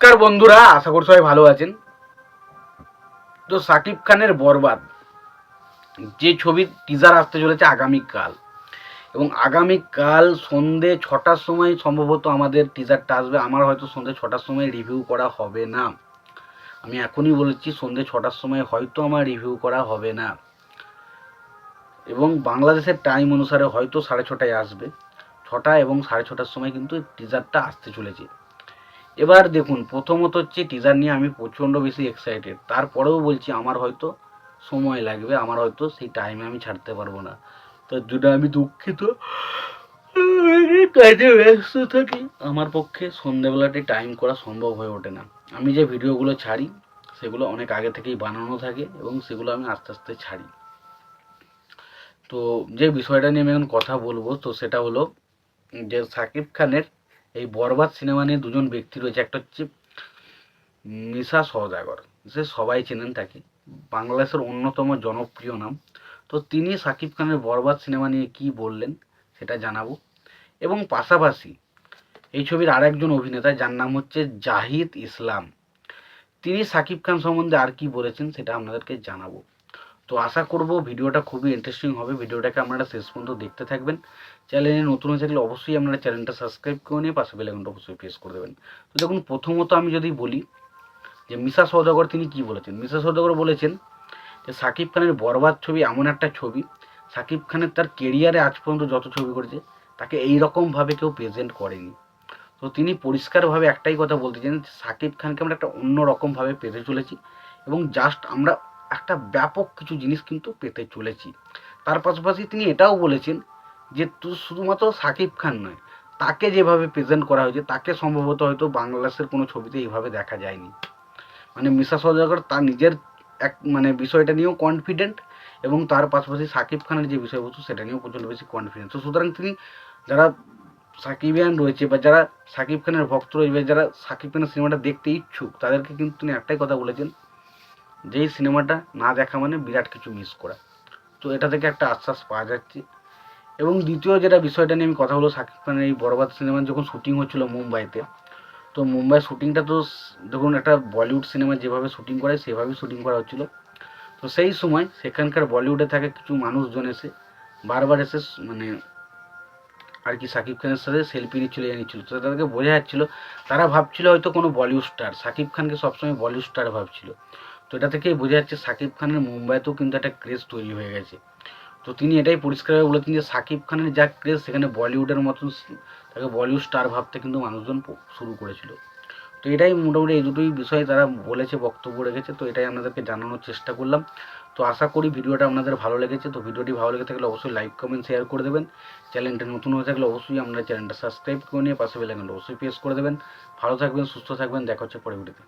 নমস্কার বন্ধুরা, আশা করি সবাই ভালো আছেন। তো সাকিব খানের বরবাদ যে ছবির টিজার আসতে চলেছে আগামীকাল, এবং আগামীকাল সন্ধে 6টার সময় সম্ভবত আমাদের টিজারটা আসবে। আমার হয়তো সন্ধে 6টার সময় রিভিউ করা হবে না, আমি এখনই বলেছি সন্ধে 6টার সময় হয়তো আমার রিভিউ করা হবে না, এবং বাংলাদেশের টাইম অনুসারে হয়তো 6:30টায় আসবে। 6টা এবং 6:30টার সময় কিন্তু টিজারটা আসতে চলেছে। এবার দেখুন, প্রথমত হচ্ছে টিজার নিয়ে আমি প্রচণ্ড বেশি এক্সাইটেড, তারপরেও বলছি আমার হয়তো সময় লাগবে, আমার হয়তো সেই টাইমে আমি ছাড়তে পারবো না, তার জন্য আমি দুঃখিত। কাজে ব্যস্ত থাকি, আমার পক্ষে সন্ধ্যেবেলাতে টাইম করা সম্ভব হয়ে ওঠে না। আমি যে ভিডিওগুলো ছাড়ি সেগুলো অনেক আগে থেকেই বানানো থাকে এবং সেগুলো আমি আস্তে আস্তে ছাড়ি। তো যে বিষয়টা নিয়ে আমি এখন কথা বলবো, তো সেটা হলো যে সাকিব খানের এই বরবাদ সিনেমা নিয়ে দুজন ব্যক্তি রয়েছে। একটা হচ্ছে মিশা সওদাগর, সে সবাই চেনেন তাকে, বাংলাদেশের অন্যতম জনপ্রিয় নাম। তো তিনি সাকিব খানের বরবাদ সিনেমা নিয়ে কি বললেন সেটা জানাবো, এবং পাশাপাশি এই ছবির আরেকজন অভিনেতা যার নাম হচ্ছে জাহিদ ইসলাম, তিনি সাকিব খান সম্বন্ধে আর কি বলেছেন সেটা আপনাদেরকে জানাবো। তো আশা করব ভিডিওটা খুবই ইন্টারেস্টিং হবে, ভিডিওটাকে আপনারা শেষ পর্যন্ত দেখতে থাকবেন। চ্যানেলে নতুন হয়ে থাকলে অবশ্যই আপনারা চ্যানেলটা সাবস্ক্রাইব করে নিয়ে পাশে বেল আইকনটা অবশ্যই প্রেস করে দেবেন। তো দেখুন, প্রথমত আমি যদি বলি যে মিশা সওদাগর তিনি কি বলেছেন। মিশা সওদাগর বলেছেন যে সাকিব খানের বরবাদ ছবি এমন একটা ছবি, সাকিব খানের তার কেরিয়ারে আজ পর্যন্ত যত ছবি করেছে তাকে এইরকমভাবে কেউ প্রেজেন্ট করেনি। তো তিনি পরিষ্কারভাবে একটাই কথা বলতে চান, সাকিব খানকে আমরা একটা অন্য রকমভাবে পেতে চলেছি, এবং জাস্ট আমরা একটা ব্যাপক কিছু জিনিস কিন্তু পেতে চলেছি। তার পাশাপাশি তিনি এটাও বলেছেন যে শুধুমাত্র সাকিব খান নয়, তাকে যেভাবে প্রেজেন্ট করা হয়েছে তাকে সম্ভবত হয়তো বাংলাদেশের কোনো ছবিতে এইভাবে দেখা যায়নি। মানে মিশা সওদাগর তার নিজের এক বিষয়টা নিয়েও কনফিডেন্ট, এবং তার পাশাপাশি সাকিব খানের যে বিষয়বস্তু সেটা নিয়েও প্রচণ্ড বেশি কনফিডেন্ট। তো সুতরাং তিনি, যারা সাকিবিয়ান রয়েছে বা যারা সাকিব খানের ভক্ত রয়েছে বা যারা সাকিব খানের সিনেমাটা দেখতে ইচ্ছুক, তাদেরকে কিন্তু তিনি একটাই কথা বলেছেন যে এই সিনেমাটা না দেখা মানে বিরাট কিছু মিস করা। তো এটা থেকে একটা আশ্বাস পাওয়া যাচ্ছে। এবং দ্বিতীয় যেটা বিষয়টা নিয়ে আমি কথা বলবো, সাকিব খানের এই বরবাদ সিনেমার যখন শুটিং হচ্ছিল মুম্বাইতে, তো মুম্বাই শুটিংটা তো দেখুন একটা বলিউড সিনেমা যেভাবে শুটিং করে সেভাবেই শুটিং করা হচ্ছিল। তো সেই সময় সেখানকার বলিউডে থাকা কিছু মানুষজন এসে বারবার এসে আর কি সাকিব খানের সাথে সেলফি নিচ্ছিল, নিচ্ছিল। তো তাদেরকে বোঝা যাচ্ছিল তারা ভাবছিল হয়তো কোনো বলিউড স্টার, সাকিব খানকে সবসময় বলিউড স্টার ভাবছিল। তো এটা থেকেই বোঝা যাচ্ছে সাকিব খানের মুম্বাইতেও কিন্তু একটা ক্রেজ তৈরি হয়ে গেছে। তো তিনি এটাই পরিষ্কারভাবে বলেছেন যে সাকিব খানের যা ক্রেজ, সেখানে বলিউডের মতন তাকে বলিউড স্টার ভাবতে কিন্তু মানুষজন শুরু করেছিল। তো এটাই মোটামুটি এই দুটোই বিষয়ে তারা বলেছে, বক্তব্য রেখেছে। তো এটাই আপনাদেরকে জানানোর চেষ্টা করলাম। তো আশা করি ভিডিওটা আপনাদের ভালো লেগেছে। তো ভিডিওটি ভালো লেগে থাকলে অবশ্যই লাইক কমেন্ট শেয়ার করে দেবেন। চ্যানেলটা নতুন হয়ে থাকলে অবশ্যই আপনারা চ্যানেলটা সাবস্ক্রাইব করে নিয়ে পাশে বেল আইকনটা অবশ্যই প্রেস করে দেবেন। ভালো থাকবেন, সুস্থ থাকবেন, দেখা হচ্ছে পরে ভিডিওতে।